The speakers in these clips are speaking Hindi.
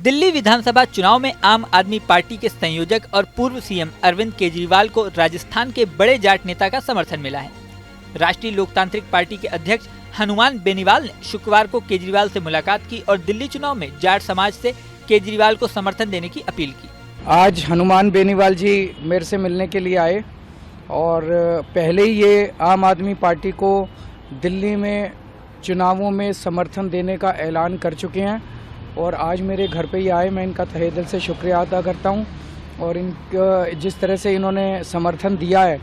दिल्ली विधानसभा चुनाव में आम आदमी पार्टी के संयोजक और पूर्व सीएम अरविंद केजरीवाल को राजस्थान के बड़े जाट नेता का समर्थन मिला है। राष्ट्रीय लोकतांत्रिक पार्टी के अध्यक्ष हनुमान बेनीवाल ने शुक्रवार को केजरीवाल से मुलाकात की और दिल्ली चुनाव में जाट समाज से केजरीवाल को समर्थन देने की अपील की। आज हनुमान बेनीवाल जी मेरे से मिलने के लिए आए और पहले ही ये आम आदमी पार्टी को दिल्ली में चुनावों में समर्थन देने का ऐलान कर चुके हैं और आज मेरे घर पे ही आए। मैं इनका तहे दिल से शुक्रिया अदा करता हूं और जिस तरह से इन्होंने समर्थन दिया है,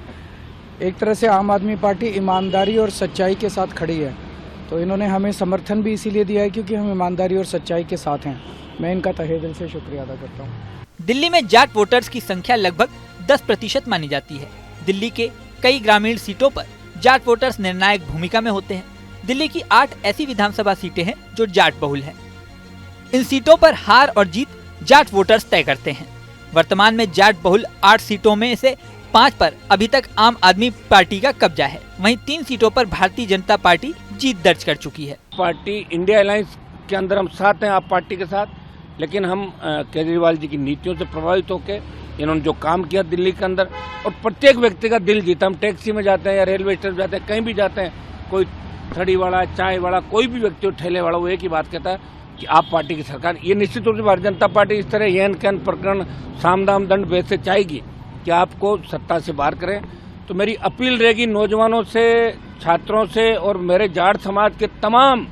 एक तरह से आम आदमी पार्टी ईमानदारी और सच्चाई के साथ खड़ी है, तो इन्होंने हमें समर्थन भी इसीलिए दिया है क्योंकि हम ईमानदारी और सच्चाई के साथ हैं। मैं इनका तहे दिल से शुक्रिया अदा करता हूँ। दिल्ली में जाट वोटर्स की संख्या लगभग 10% मानी जाती है। दिल्ली के कई ग्रामीण सीटों पर जाट वोटर्स निर्णायक भूमिका में होते हैं। दिल्ली की 8 ऐसी विधानसभा सीटें हैं जो जाट बहुल हैं। इन सीटों पर हार और जीत जाट वोटर्स तय करते हैं। वर्तमान में जाट बहुल 8 सीटों में से 5 पर अभी तक आम आदमी पार्टी का कब्जा है। वहीं 3 सीटों पर भारतीय जनता पार्टी जीत दर्ज कर चुकी है। पार्टी इंडिया अलायंस के अंदर हम साथ हैं आप पार्टी के साथ, लेकिन हम केजरीवाल जी की नीतियों से प्रभावित होकर इन्होंने जो काम किया दिल्ली के अंदर और प्रत्येक व्यक्ति का दिल जीता। हम टैक्सी में जाते हैं या रेलवे स्टेशन जाते हैं, कहीं भी जाते हैं, कोई थड़ी वाला, चाय वाला, कोई भी व्यक्ति हो, ठेले वाला, वो एक ही बात कहता है कि आप पार्टी की सरकार। ये निश्चित रूप से भारतीय जनता पार्टी इस तरह यहन कैन प्रकरण साम दाम दंड भेद से चाहेगी कि आपको सत्ता से बाहर करें। तो मेरी अपील रहेगी नौजवानों से, छात्रों से और मेरे जाट समाज के तमाम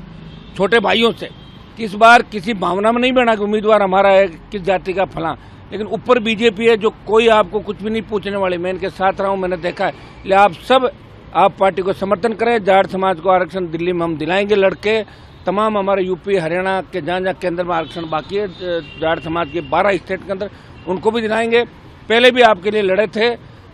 छोटे भाइयों से कि इस बार किसी भावना में नहीं बना कि उम्मीदवार हमारा है किस जाति का फलां, लेकिन ऊपर बीजेपी है जो कोई आपको कुछ भी नहीं पूछने वाली। मैं इनके साथ रहा हूँ, मैंने देखा है। इसलिए आप सब आप पार्टी को समर्थन करें। जाट समाज को आरक्षण दिल्ली में हम दिलाएंगे लड़के। तमाम हमारे यूपी हरियाणा के जहाँ केंद्र में आरक्षण बाकी है जाट समाज के 12 स्टेट के अंदर, उनको भी दिलाएंगे। पहले भी आपके लिए लड़े थे,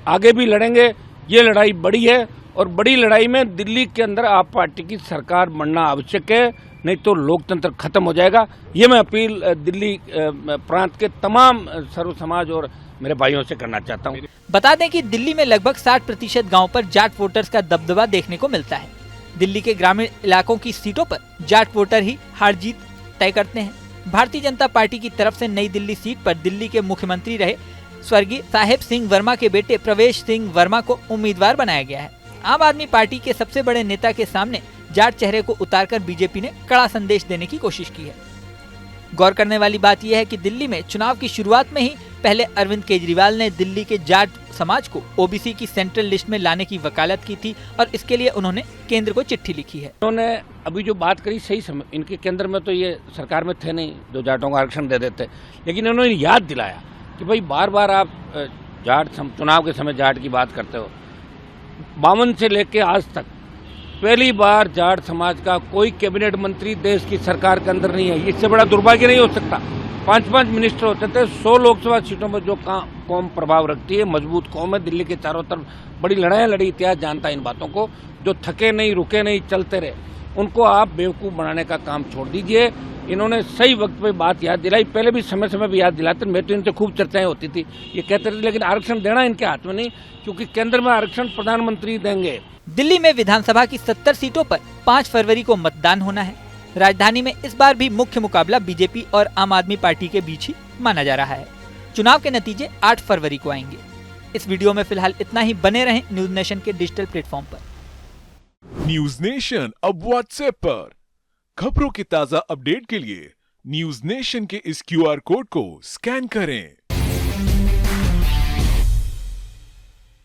आगे भी लड़ेंगे। ये लड़ाई बड़ी है और बड़ी लड़ाई में दिल्ली के अंदर आप पार्टी की सरकार बनना आवश्यक है, नहीं तो लोकतंत्र खत्म हो जाएगा। ये मैं अपील दिल्ली प्रांत के तमाम सर्व समाज और मेरे भाइयों से करना चाहता हूँ। बता दें कि दिल्ली में लगभग 60% गाँव पर जाट वोटर्स का दबदबा देखने को मिलता है। दिल्ली के ग्रामीण इलाकों की सीटों पर जाट वोटर ही हार जीत तय करते हैं। भारतीय जनता पार्टी की तरफ से नई दिल्ली सीट पर दिल्ली के मुख्यमंत्री रहे स्वर्गीय साहेब सिंह वर्मा के बेटे प्रवेश सिंह वर्मा को उम्मीदवार बनाया गया है। आम आदमी पार्टी के सबसे बड़े नेता के सामने जाट चेहरे को उतारकर बीजेपी ने कड़ा संदेश देने की कोशिश की है। गौर करने वाली बात यह है कि दिल्ली में चुनाव की शुरुआत में ही पहले अरविंद केजरीवाल ने दिल्ली के जाट समाज को ओबीसी की सेंट्रल लिस्ट में लाने की वकालत की थी और इसके लिए उन्होंने केंद्र को चिट्ठी लिखी है। उन्होंने अभी जो बात करी सही समय, इनके केंद्र में तो ये सरकार में थे नहीं जो जाटों को आरक्षण दे देते, लेकिन उन्होंने याद दिलाया कि भाई बार बार आप जाट चुनाव के समय जाट की बात करते हो। 52 से लेके आज तक पहली बार जाट समाज का कोई कैबिनेट मंत्री देश की सरकार के अंदर नहीं है। इससे बड़ा दुर्भाग्य नहीं हो सकता। 5-5 मिनिस्टर होते थे। 100 लोकसभा सीटों में जो कौम प्रभाव रखती है, मजबूत कौम है। दिल्ली के चारों तरफ बड़ी लड़ाइयाँ लड़ी, इतिहास जानता है इन बातों को। जो थके नहीं, रुके नहीं, चलते रहे, उनको आप बेवकूफ़ बनाने का काम छोड़ दीजिए। इन्होंने सही वक्त पे बात याद दिलाई, पहले भी समय समय पर याद दिलाते। मैं तो इनसे खूब चर्चाएं होती थी, ये कहते थे, लेकिन आरक्षण देना इनके हाथ में नहीं, क्योंकि केंद्र में आरक्षण प्रधानमंत्री देंगे। दिल्ली में विधानसभा की 70 सीटों पर 5 फरवरी को मतदान होना है। राजधानी में इस बार भी मुख्य मुकाबला बीजेपी और आम आदमी पार्टी के बीच ही माना जा रहा है। चुनाव के नतीजे 8 फरवरी को आएंगे। इस वीडियो में फिलहाल इतना ही। बने रहें न्यूज नेशन के डिजिटल प्लेटफॉर्म पर। न्यूज नेशन अब व्हाट्सएप पर खबरों की ताजा अपडेट के लिए न्यूज नेशन के इस QR कोड को स्कैन करें।